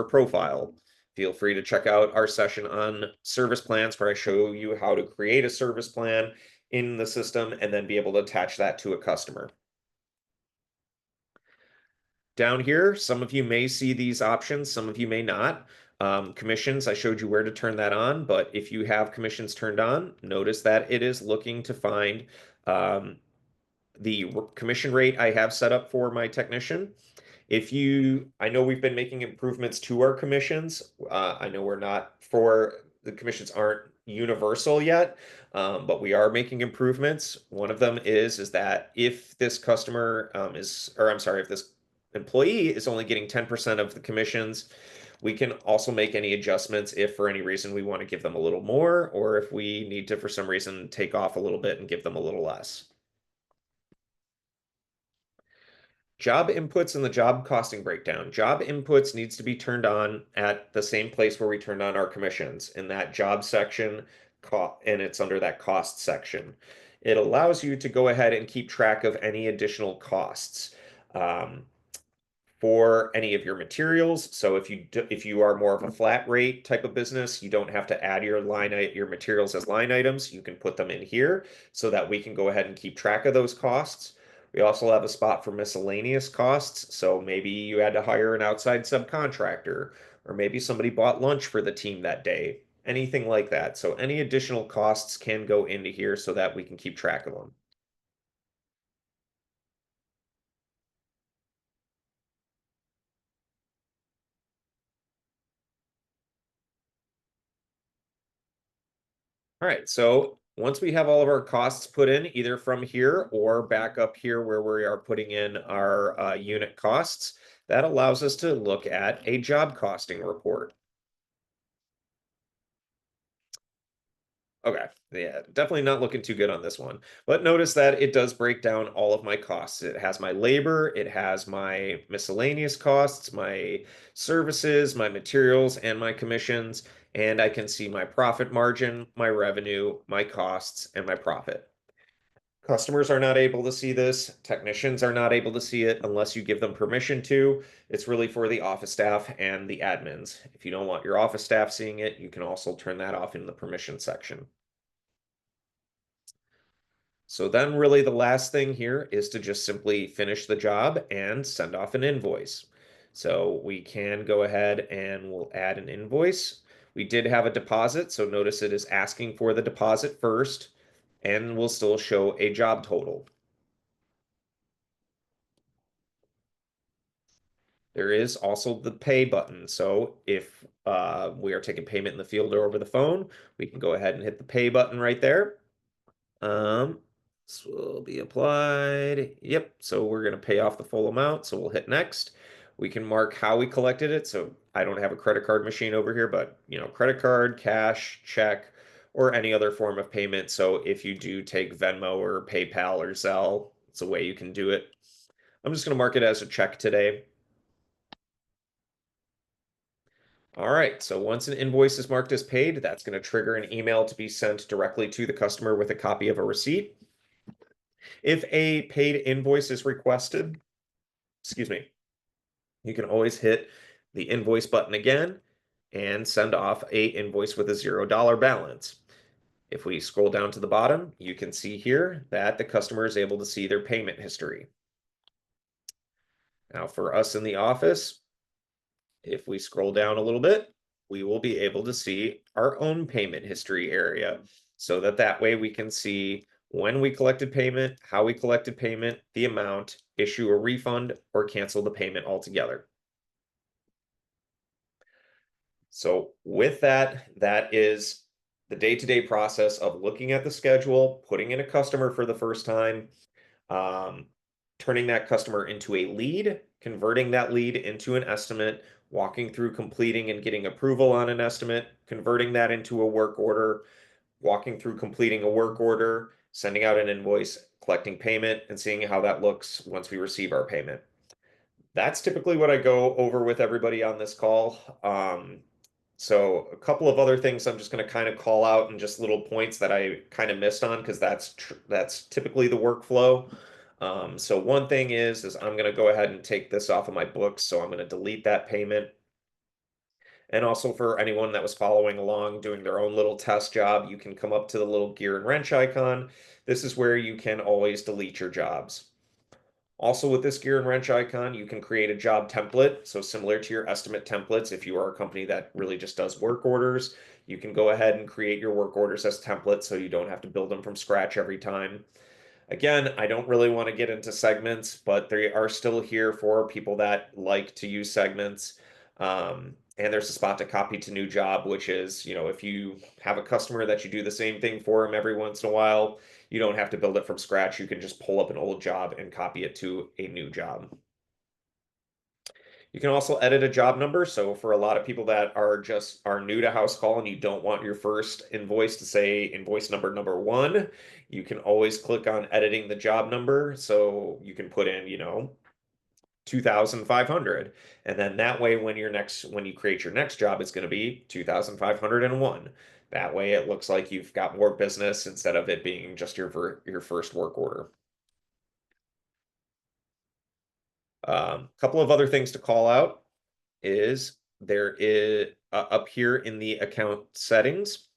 S2: profile. Feel free to check out our session on service plans where I show you how to create a service plan in the system and then be able to attach that to a customer. Down here, some of you may see these options, some of you may not. Commissions, I showed you where to turn that on, but if you have commissions turned on, notice that it is looking to find um, the commission rate I have set up for my technician. I know we've been making improvements to our commissions. I know the commissions aren't universal yet, but we are making improvements. One of them is that if this customer or I'm sorry, if this employee is only getting 10% of the commissions, we can also make any adjustments if for any reason we want to give them a little more, or if we need to, for some reason, take off a little bit and give them a little less. Job inputs and the job costing breakdown. Job inputs needs to be turned on at the same place where we turned on our commissions in that job section, and it's under that cost section. It allows you to go ahead and keep track of any additional costs. For any of your materials. So if you are more of a flat rate type of business, you don't have to add your materials as line items. You can put them in here so that we can go ahead and keep track of those costs. We also have a spot for miscellaneous costs. So maybe you had to hire an outside subcontractor, or maybe somebody bought lunch for the team that day, anything like that. So any additional costs can go into here so that we can keep track of them. All right, so once we have all of our costs put in, either from here or back up here where we are putting in our unit costs, that allows us to look at a job costing report. Okay, yeah, definitely not looking too good on this one. But notice that it does break down all of my costs. It has my labor, it has my miscellaneous costs, my services, my materials, and my commissions. And I can see my profit margin, my revenue, my costs, and my profit. Customers are not able to see this. Technicians are not able to see it unless you give them permission to. It's really for the office staff and the admins. If you don't want your office staff seeing it, you can also turn that off in the permission section. So then really the last thing here is to just simply finish the job and send off an invoice. So we can go ahead and we'll add an invoice. We did have a deposit, so notice it is asking for the deposit first, and we'll still show a job total. There is also the pay button. So if we are taking payment in the field or over the phone, we can go ahead and hit the pay button right there. This will be applied. Yep. So we're going to pay off the full amount. So we'll hit next. We can mark how we collected it. So I don't have a credit card machine over here, but credit card, cash, check, or any other form of payment. So if you do take Venmo or PayPal or Zelle, it's a way you can do it. I'm just going to mark it as a check today. All right, so once an invoice is marked as paid, that's going to trigger an email to be sent directly to the customer with a copy of a receipt. If a paid invoice is requested, excuse me, you can always hit the invoice button again and send off a invoice with a $0 balance. If we scroll down to the bottom, you can see here that the customer is able to see their payment history. Now for us in the office, if we scroll down a little bit, we will be able to see our own payment history area so that way we can see when we collected payment, how we collected payment, the amount, issue a refund, or cancel the payment altogether. So with that, that is the day-to-day process of looking at the schedule, putting in a customer for the first time, turning that customer into a lead, converting that lead into an estimate, walking through completing and getting approval on an estimate, converting that into a work order, walking through completing a work order, sending out an invoice, collecting payment, and seeing how that looks once we receive our payment. That's typically what I go over with everybody on this call. So a couple of other things I'm just going to kind of call out and just little points that I kind of missed on because that's typically the workflow. So one thing is I'm going to go ahead and take this off of my books. So I'm going to delete that payment. And also for anyone that was following along doing their own little test job, you can come up to the little gear and wrench icon. This is where you can always delete your jobs. Also with this gear and wrench icon, you can create a job template. So similar to your estimate templates, if you are a company that really just does work orders, you can go ahead and create your work orders as templates so you don't have to build them from scratch every time. Again, I don't really want to get into segments, but they are still here for people that like to use segments. And there's a spot to copy to new job, which is, if you have a customer that you do the same thing for them every once in a while, you don't have to build it from scratch. You can just pull up an old job and copy it to a new job. You can also edit a job number. So for a lot of people that are new to house call and you don't want your first invoice to say invoice number 1, you can always click on editing the job number. So you can put in, 2,500. And then that way when you create your next job, it's going to be 2,501. That way it looks like you've got more business instead of it being just your first work order. Couple of other things to call out is there is up here in the account settings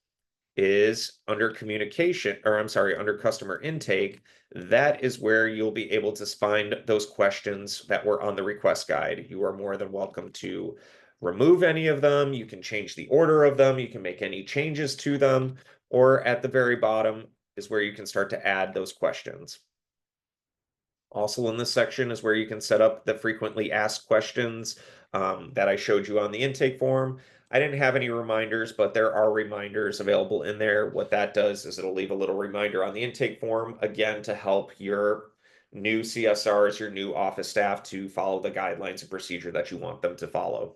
S2: is under communication, or I'm sorry, under customer intake. That is where you'll be able to find those questions that were on the request guide. You are more than welcome to remove any of them. You can change the order of them. You can make any changes to them, or at the very bottom is where you can start to add those questions. Also in this section is where you can set up the frequently asked questions that I showed you on the intake form. I didn't have any reminders, but there are reminders available in there. What that does is it'll leave a little reminder on the intake form, again, to help your new CSRs, your new office staff to follow the guidelines and procedure that you want them to follow.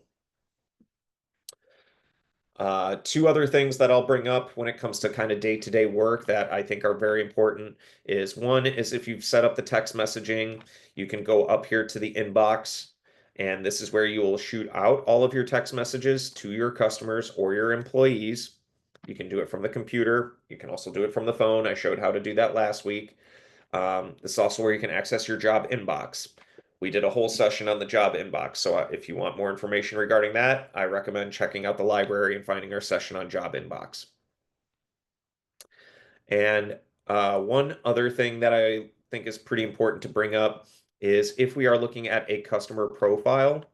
S2: Two other things that I'll bring up when it comes to kind of day-to-day work that I think are very important is one is if you've set up the text messaging, you can go up here to the inbox, and this is where you will shoot out all of your text messages to your customers or your employees. You can do it from the computer. You can also do it from the phone. I showed how to do that last week. This is also where you can access your job inbox. We did a whole session on the job inbox. So if you want more information regarding that, I recommend checking out the library and finding our session on job inbox. And one other thing that I think is pretty important to bring up is if we are looking at a customer profile,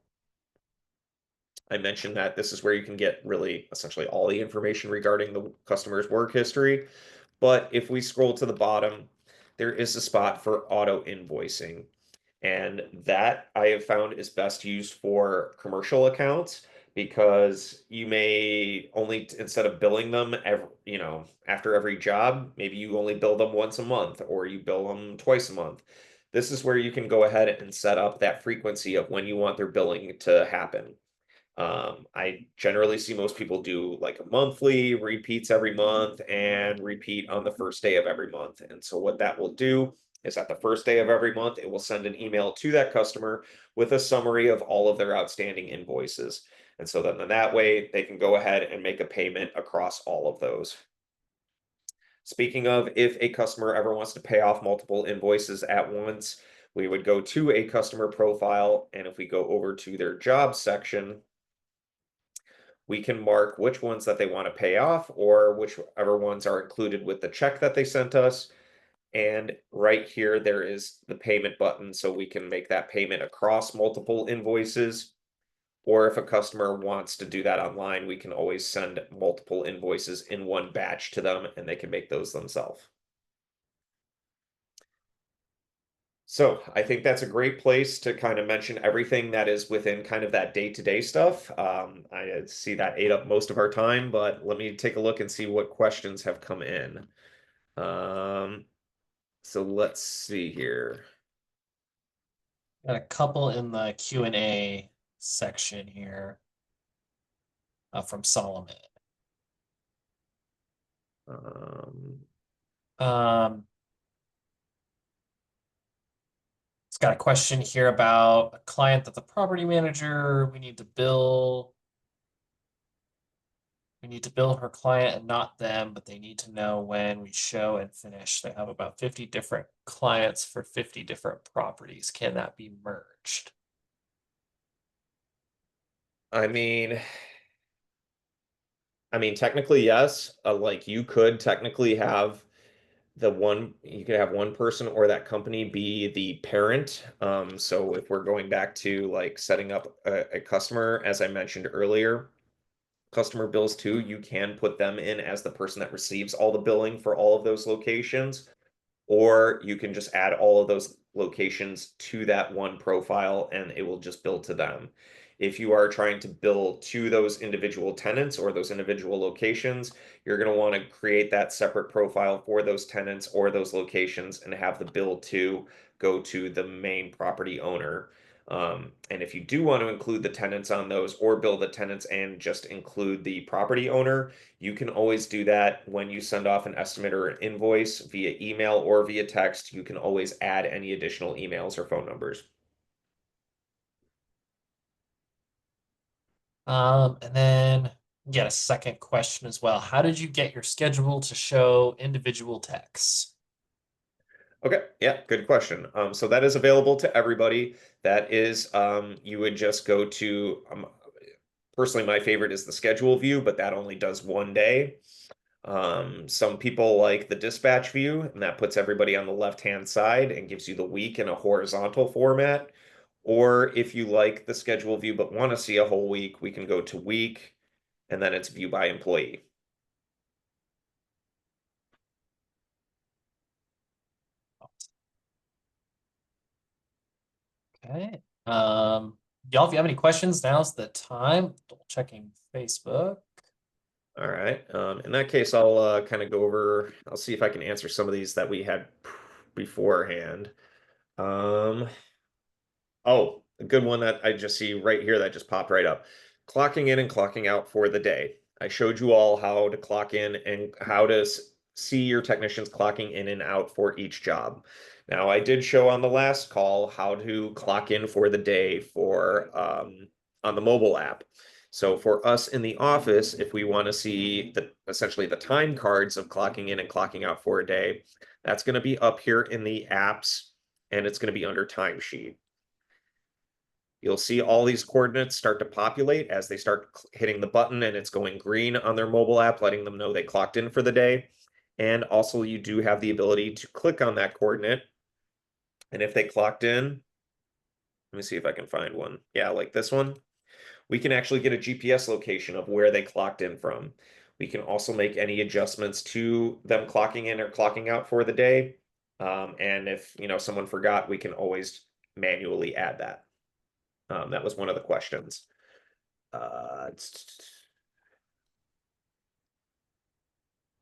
S2: I mentioned that this is where you can get really essentially all the information regarding the customer's work history. But if we scroll to the bottom, there is a spot for auto invoicing. And that I have found is best used for commercial accounts because you may only, instead of billing them after every job, maybe you only bill them once a month or you bill them twice a month. This is where you can go ahead and set up that frequency of when you want their billing to happen. I generally see most people do like a monthly, repeats every month, and repeat on the first day of every month. And so what that will do is at the first day of every month, it will send an email to that customer with a summary of all of their outstanding invoices. And so then that way they can go ahead and make a payment across all of those. Speaking of, if a customer ever wants to pay off multiple invoices at once, we would go to a customer profile, and if we go over to their job section, we can mark which ones that they want to pay off or whichever ones are included with the check that they sent us. And right here, there is the payment button, so we can make that payment across multiple invoices. Or if a customer wants to do that online, we can always send multiple invoices in one batch to them and they can make those themselves. So I think that's a great place to kind of mention everything that is within kind of that day-to-day stuff. I see that ate up most of our time, but let me take a look and see what questions have come in. Um, so let's see here.
S1: Got a couple in the Q&A section here from Solomon.
S2: Um,
S1: Um, it's got a question here about a client that the property manager we need to bill. We need to bill her client and not them, but they need to know when we show and finish. They have about 50 different clients for 50 different properties. Can that be merged?
S2: I mean, technically, yes. Like you could technically have you could have one person or that company be the parent. So if we're going back to like setting up a customer, as I mentioned earlier, customer bills too, you can put them in as the person that receives all the billing for all of those locations, or you can just add all of those locations to that one profile and it will just bill to them. If you are trying to bill to those individual tenants or those individual locations, you're going to want to create that separate profile for those tenants or those locations and have the bill to go to the main property owner. And if you do want to include the tenants on those or bill the tenants and just include the property owner, you can always do that when you send off an estimate or an invoice via email or via text. You can always add any additional emails or phone numbers.
S1: And then get a second question as well. How did you get your schedule to show individual texts?
S2: Okay, yeah, good question. So that is available to everybody. That is, you would just go to, personally, my favorite is the schedule view, but that only does one day. Some people like the dispatch view, and that puts everybody on the left-hand side and gives you the week in a horizontal format. Or if you like the schedule view but want to see a whole week, we can go to week, and then it's view by employee.
S1: Okay. Y'all, if you have any questions, now's the time. Double checking Facebook.
S2: All right. In that case, I'll kind of go over, I'll see if I can answer some of these that we had beforehand. Um, Oh, a good one that I just see right here that just popped right up. Clocking in and clocking out for the day. I showed you all how to clock in and how to see your technicians clocking in and out for each job. Now, I did show on the last call how to clock in for the day for on the mobile app. So for us in the office, if we want to see essentially the time cards of clocking in and clocking out for a day, that's going to be up here in the apps and it's going to be under timesheet. You'll see all these coordinates start to populate as they start hitting the button and it's going green on their mobile app, letting them know they clocked in for the day. And also you do have the ability to click on that coordinate. And if they clocked in, let me see if I can find one. Yeah, like this one. We can actually get a GPS location of where they clocked in from. We can also make any adjustments to them clocking in or clocking out for the day. And if someone forgot, we can always manually add that. That was one of the questions. Let's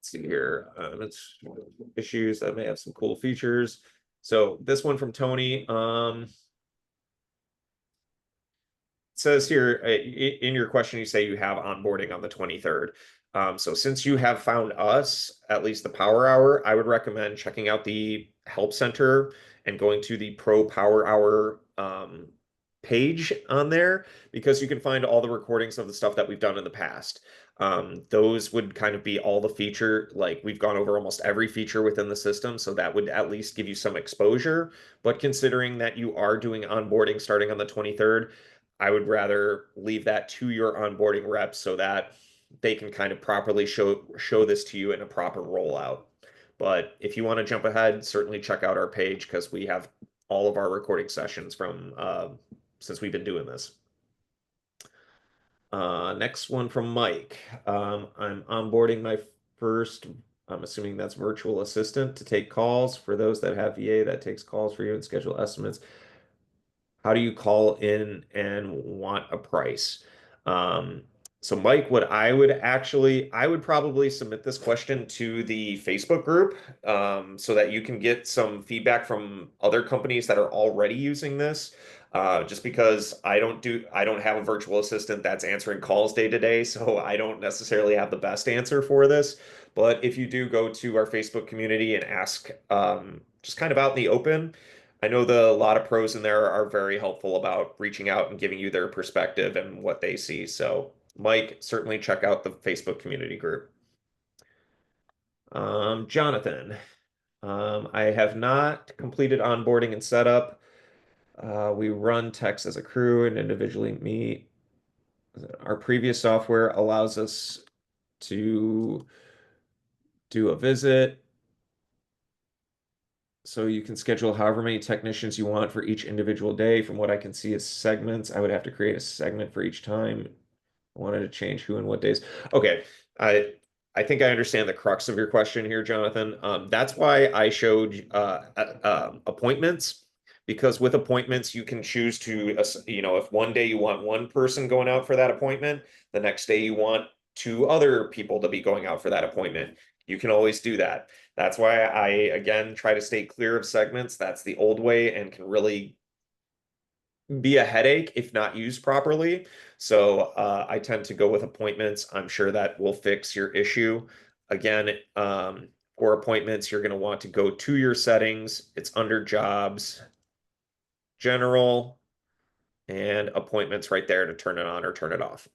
S2: see here. It's issues that may have some cool features. So this one from Tony. Says here in your question, you say you have onboarding on the 23rd. So since you have found us, at least the Power Hour, I would recommend checking out the Help Center and going to the Pro Power Hour page on there because you can find all the recordings of the stuff that we've done in the past. Those would kind of be all the feature, like we've gone over almost every feature within the system, so that would at least give you some exposure. But considering that you are doing onboarding starting on the 23rd, I would rather leave that to your onboarding reps so that they can kind of properly show this to you in a proper rollout. But if you want to jump ahead, certainly check out our page because we have all of our recording sessions from since we've been doing this. Next one from Mike. I'm onboarding my first, I'm assuming that's virtual assistant to take calls. For those that have VA that takes calls for you and schedule estimates, how do you call in and want a price? Um, so Mike, what I would probably submit this question to the Facebook group, so that you can get some feedback from other companies that are already using this. Just because I don't have a virtual assistant that's answering calls day to day, so I don't necessarily have the best answer for this. But if you do go to our Facebook community and ask, just kind of out in the open, I know a lot of pros in there are very helpful about reaching out and giving you their perspective and what they see. So, Mike, certainly check out the Facebook community group. Jonathan, I have not completed onboarding and setup. We run techs as a crew and individually meet. Our previous software allows us to do a visit. So you can schedule however many technicians you want for each individual day. From what I can see as segments, I would have to create a segment for each time. I wanted to change who and what days. Okay, I I think I understand the crux of your question here, Jonathan. That's why I showed appointments, because with appointments you can choose to, if one day you want one person going out for that appointment, the next day you want two other people to be going out for that appointment. You can always do that. That's why I, again, try to stay clear of segments. That's the old way and can really be a headache if not used properly. So I tend to go with appointments. I'm sure that will fix your issue. Again, for appointments, you're going to want to go to your settings. It's under jobs, general, and appointments right there to turn it on or turn it off.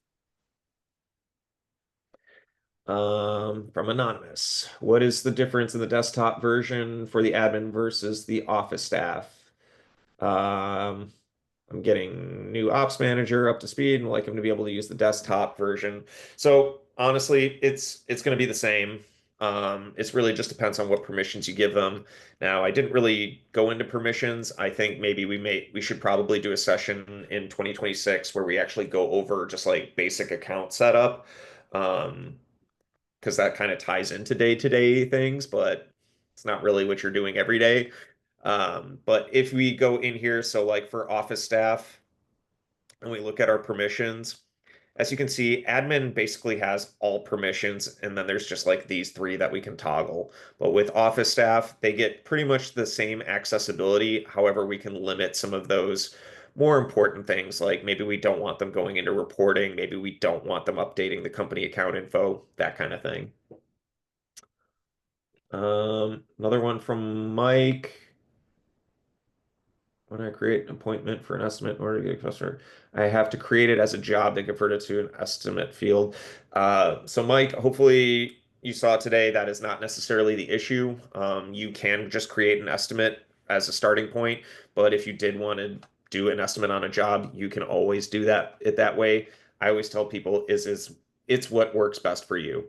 S2: From Anonymous, what is the difference in the desktop version for the admin versus the office staff? Um, I'm getting new ops manager up to speed and like him to be able to use the desktop version. So honestly, it's going to be the same. It's really just depends on what permissions you give them. Now, I didn't really go into permissions. I think maybe we should probably do a session in 2026 where we actually go over just like basic account setup. Because that kind of ties into day-to-day things, but it's not really what you're doing every day. But if we go in here, so like for office staff, and we look at our permissions, as you can see, admin basically has all permissions, and then there's just like these three that we can toggle. But with office staff, they get pretty much the same accessibility. However, we can limit some of those more important things, like maybe we don't want them going into reporting, maybe we don't want them updating the company account info, that kind of thing. Another one from Mike. When I create an appointment for an estimate in order to get a customer, I have to create it as a job to convert it to an estimate field. So Mike, hopefully you saw today that is not necessarily the issue. You can just create an estimate as a starting point, but if you did want to do an estimate on a job, you can always do that way. I always tell people is it's what works best for you.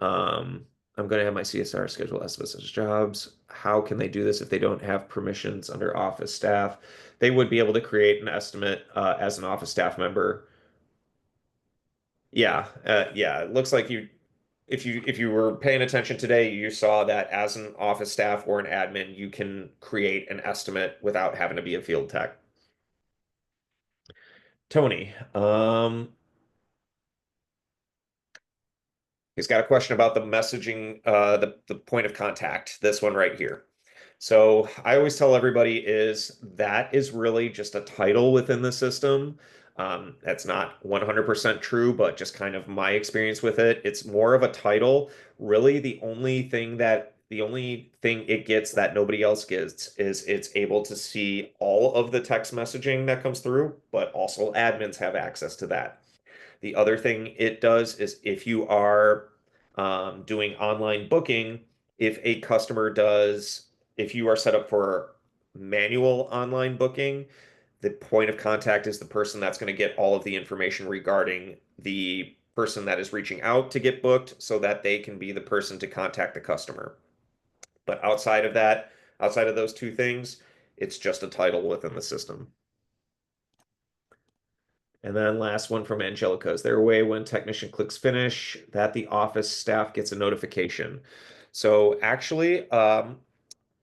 S2: Um, I'm going to have my CSR schedule estimates as jobs. How can they do this if they don't have permissions under office staff? They would be able to create an estimate as an office staff member. Yeah, yeah. It looks like you. if you were paying attention today, you saw that as an office staff or an admin, you can create an estimate without having to be a field tech. Tony, he's got a question about the messaging, the point of contact, this one right here. So I always tell everybody is that is really just a title within the system. That's not 100% true, but just kind of my experience with it. It's more of a title. Really, the only thing it gets that nobody else gets is it's able to see all of the text messaging that comes through, but also admins have access to that. The other thing it does is if you are doing online booking, if you are set up for manual online booking, the point of contact is the person that's going to get all of the information regarding the person that is reaching out to get booked so that they can be the person to contact the customer. But outside of that, outside of those two things, it's just a title within the system. And then last one from Angelica. Is there a way when technician clicks finish that the office staff gets a notification? So actually,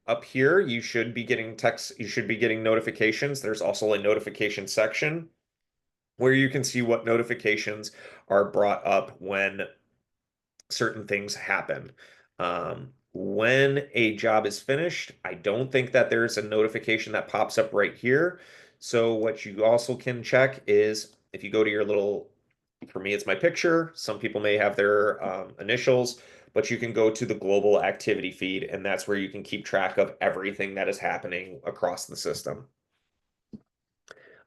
S2: up here, you should be getting text, you should be getting notifications. There's also a notification section where you can see what notifications are brought up when certain things happen. When a job is finished, I don't think that there's a notification that pops up right here. So what you also can check is if you go to your little, for me, it's my picture. Some people may have their initials, but you can go to the global activity feed, and that's where you can keep track of everything that is happening across the system.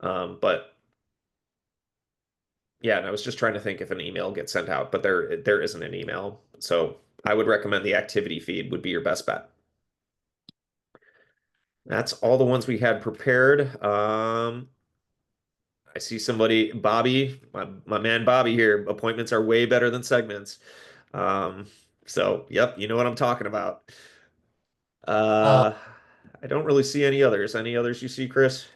S2: But yeah, and I was just trying to think if an email gets sent out, but there isn't an email. So I would recommend the activity feed would be your best bet. That's all the ones we had prepared. I see somebody, Bobby, my man Bobby here. Appointments are way better than segments. Um, so yep, you know what I'm talking about.
S1: Uh,
S2: Uh, I don't really see any others. Any others you see, Chris?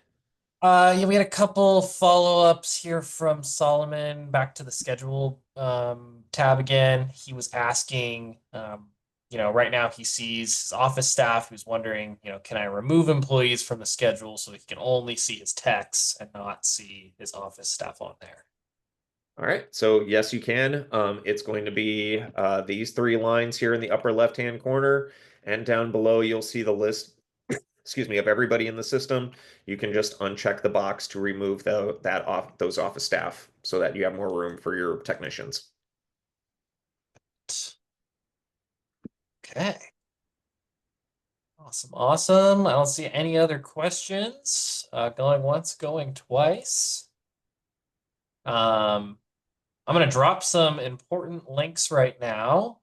S1: yeah, we had a couple follow-ups here from Solomon. Back to the schedule tab again. He was asking, right now he sees his office staff who's wondering, can I remove employees from the schedule so he can only see his texts and not see his office staff on there?
S2: All right, so yes, you can. It's going to be these three lines here in the upper left-hand corner, and down below you'll see the list, excuse me, of everybody in the system. You can just uncheck the box to remove those office staff so that you have more room for your technicians.
S1: Okay. Awesome, awesome. I don't see any other questions. Going once, going twice. Um, I'm going to drop some important links right now.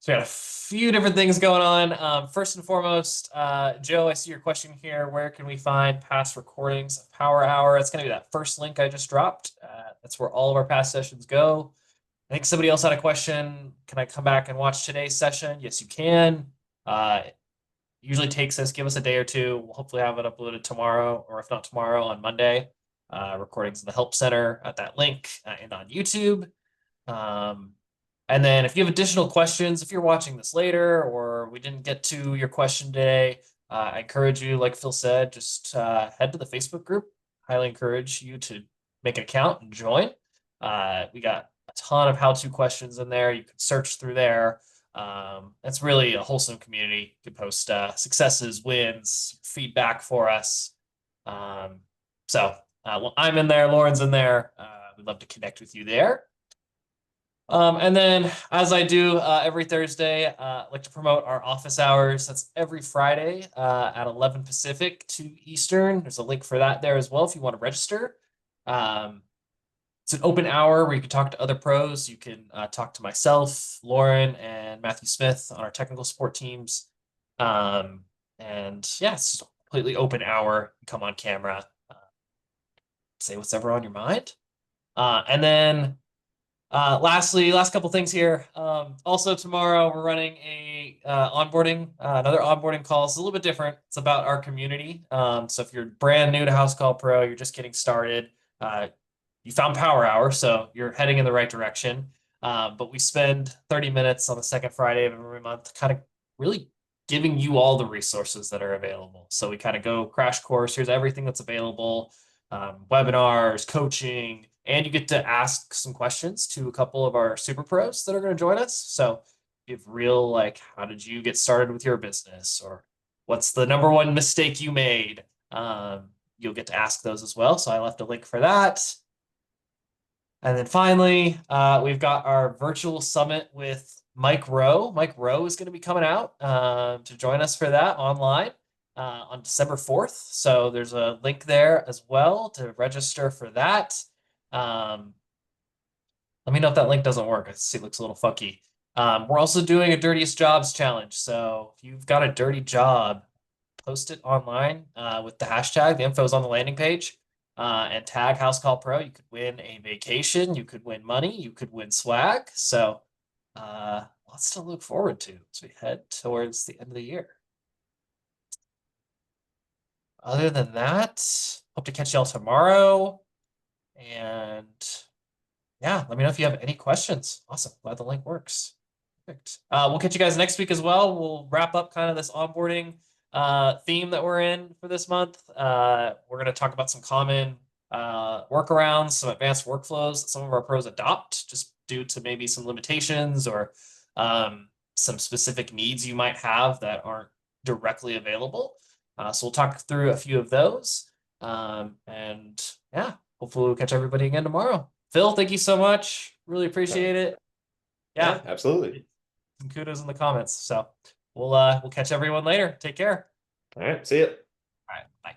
S1: So we got a few different things going on. First and foremost, Joe, I see your question here. Where can we find past recordings of Power Hour? It's going to be that first link I just dropped. That's where all of our past sessions go. I think somebody else had a question. Can I come back and watch today's session? Yes, you can. It usually takes us, give us a day or two. We'll hopefully have it uploaded tomorrow, or if not tomorrow, on Monday. Recordings in the Help Center at that link and on YouTube. And then if you have additional questions, if you're watching this later or we didn't get to your question today, I encourage you, like Phil said, just head to the Facebook group. Highly encourage you to make an account and join. We got a ton of how-to questions in there. You can search through there. It's really a wholesome community. You can post successes, wins, feedback for us. Well, I'm in there, Lauren's in there. We'd love to connect with you there. And then, as I do every Thursday, I like to promote our office hours. That's every Friday at 11 Pacific, 2 Eastern. There's a link for that there as well if you want to register. It's an open hour where you can talk to other pros. You can talk to myself, Lauren, and Matthew Smith on our technical support teams. And yeah, it's just a completely open hour. You come on camera, say what's ever on your mind. And then lastly, last couple things here. Also tomorrow we're running a another onboarding call. It's a little bit different. It's about our community. So if you're brand new to House Call Pro, you're just getting started, you found Power Hour, so you're heading in the right direction. But we spend 30 minutes on the second Friday of every month, kind of really giving you all the resources that are available. So we kind of go crash course. Here's everything that's available, webinars, coaching, and you get to ask some questions to a couple of our super pros that are going to join us. So give real, like, how did you get started with your business, or what's the number one mistake you made? You'll get to ask those as well. So I left a link for that. And then finally, we've got our virtual summit with Mike Rowe. Mike Rowe is going to be coming out to join us for that online on December 4th. So there's a link there as well to register for that. Let me know if that link doesn't work. I see it looks a little funky. We're also doing a Dirtiest Jobs challenge. So if you've got a dirty job, post it online with the hashtag. The info is on the landing page. And tag House Call Pro. You could win a vacation. You could win money. You could win swag. So lots to look forward to as we head towards the end of the year. Other than that, hope to catch y'all tomorrow. And yeah, let me know if you have any questions. Awesome. Glad the link works. Perfect. We'll catch you guys next week as well. We'll wrap up kind of this onboarding theme that we're in for this month. We're going to talk about some common workarounds, some advanced workflows that some of our pros adopt just due to maybe some limitations or some specific needs you might have that aren't directly available. So we'll talk through a few of those. And yeah, hopefully we'll catch everybody again tomorrow. Phil, thank you so much. Really appreciate it.
S2: Yeah,
S1: Yeah,
S2: absolutely.
S1: some kudos in the comments. So we'll catch everyone later. Take care.
S2: All right, see ya.
S1: All right, bye.